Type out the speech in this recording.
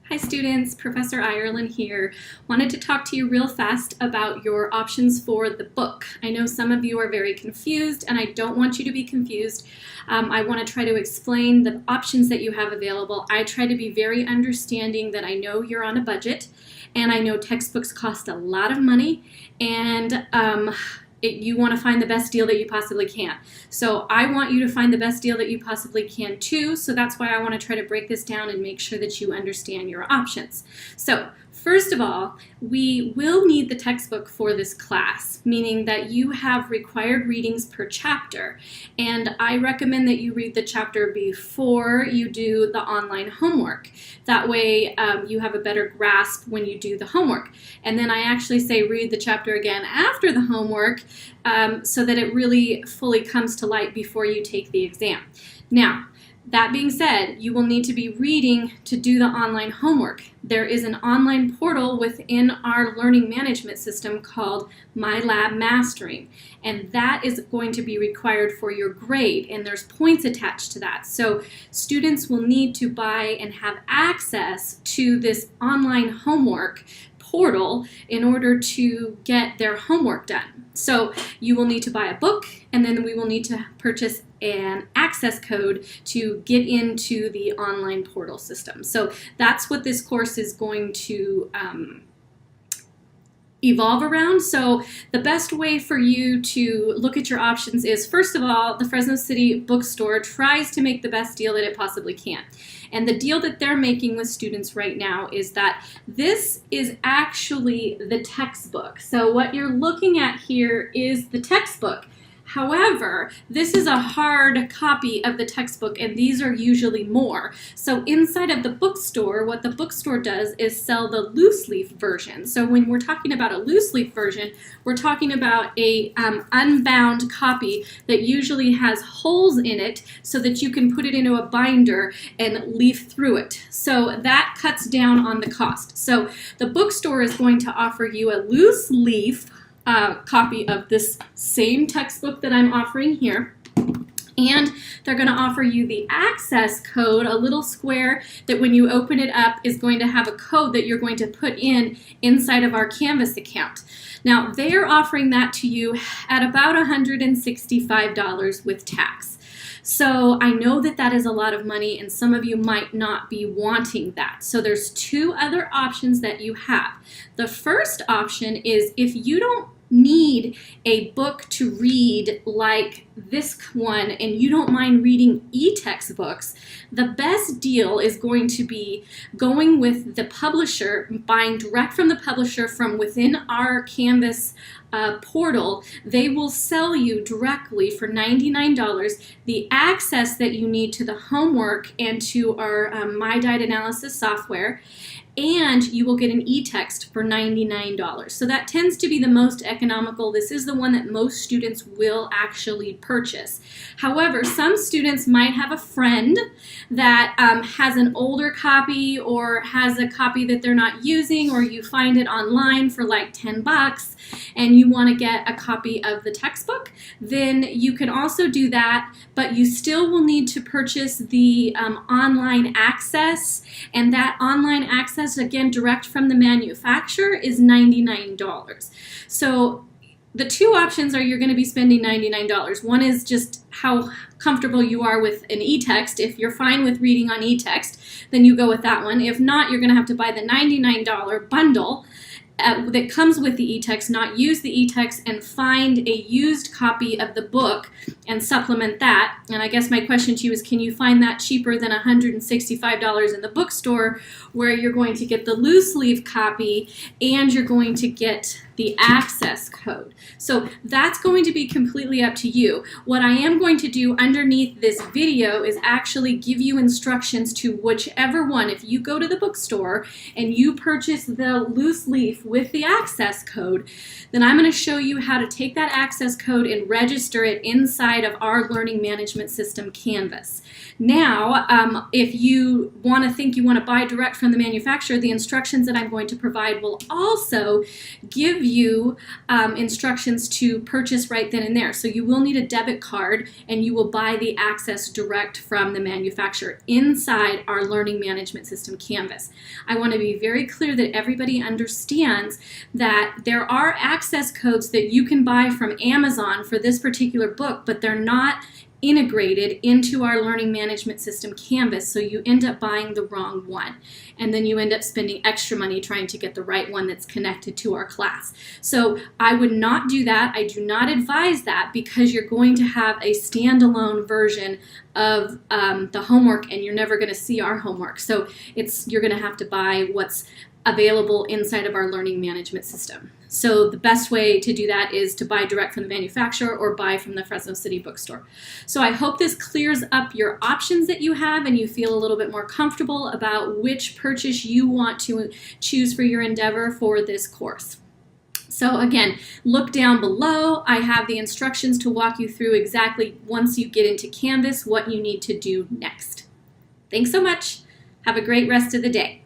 Hi students, Professor Ireland here. Wanted to talk to you real fast about your options for the book. I know some of you are very confused and I don't want you to be confused. I want to try to explain the options that you have available. I try to be very understanding that I know you're on a budget and I know textbooks cost a lot of money and you want to find the best deal that you possibly can. So I want you to find the best deal that you possibly can too. So that's why I want to try to break this down and make sure that you understand your options. So first of all, we will need the textbook for this class, meaning that you have required readings per chapter. And I recommend that you read the chapter before you do the online homework. That way you have a better grasp when you do the homework. And then I actually say read the chapter again after the homework so that it really fully comes to light before you take the exam. Now, that being said, you will need to be reading to do the online homework. There is an online portal within our learning management system called My Lab Mastering, and that is going to be required for your grade, and there's points attached to that. So students will need to buy and have access to this online homework portal in order to get their homework done. So you will need to buy a book, and then we will need to purchase an access code to get into the online portal system. So that's what this course is going to evolve around. So the best way for you to look at your options is, first of all, the Fresno City bookstore tries to make the best deal that it possibly can. And the deal that they're making with students right now is that this is actually the textbook. So what you're looking at here is the textbook. However, this is a hard copy of the textbook, and these are usually more. So inside of the bookstore, what the bookstore does is sell the loose leaf version. So when we're talking about a loose leaf version, we're talking about a unbound copy that usually has holes in it so that you can put it into a binder and leaf through it. So that cuts down on the cost. So the bookstore is going to offer you a loose leaf copy of this same textbook that I'm offering here. And they're going to offer you the access code, a little square that when you open it up is going to have a code that you're going to put in inside of our Canvas account. Now, they're offering that to you at about $165 with tax. So I know that that is a lot of money, and some of you might not be wanting that. So there's two other options that you have. The first option is if you don't need a book to read like this one and you don't mind reading e-textbooks, the best deal is going to be going with the publisher, buying direct from the publisher from within our Canvas portal. They will sell you directly for $99 the access that you need to the homework and to our My Diet Analysis software, and you will get an e-text for $99. So that tends to be the most economical. This is the one that most students will actually purchase. However, some students might have a friend that has an older copy or has a copy that they're not using, or you find it online for like 10 bucks and you want to get a copy of the textbook, then you can also do that, but you still will need to purchase the online access, and that online access, again, direct from the manufacturer, is $99. So the two options are you're going to be spending $99. One is just how comfortable you are with an e-text. If you're fine with reading on e-text, then you go with that one. If not, you're going to have to buy the $99 bundle that comes with the e-text, not use the e-text, and find a used copy of the book and supplement that. And I guess my question to you is, can you find that cheaper than $165 in the bookstore, where you're going to get the loose leaf copy and you're going to get the access code? So that's going to be completely up to you. What I am going to do underneath this video is actually give you instructions to whichever one. If you go to the bookstore and you purchase the loose leaf safe with the access code, then I'm going to show you how to take that access code and register it inside of our learning management system, Canvas. Now, if you want to buy direct from the manufacturer, the instructions that I'm going to provide will also give you instructions to purchase right then and there. So you will need a debit card, and you will buy the access direct from the manufacturer inside our learning management system, Canvas. I want to be very clear that everybody understands that there are access codes that you can buy from Amazon for this particular book, but they're not integrated into our learning management system, Canvas, so you end up buying the wrong one. And then you end up spending extra money trying to get the right one that's connected to our class. So I would not do that. I do not advise that, because you're going to have a standalone version of the homework, and you're never going to see our homework. So you're going to have to buy what's available inside of our learning management system. So the best way to do that is to buy direct from the manufacturer or buy from the Fresno City bookstore. So I hope this clears up your options that you have, and you feel a little bit more comfortable about which purchase you want to choose for your endeavor for this course. So again, look down below. I have the instructions to walk you through exactly, once you get into Canvas, what you need to do next. Thanks so much. Have a great rest of the day.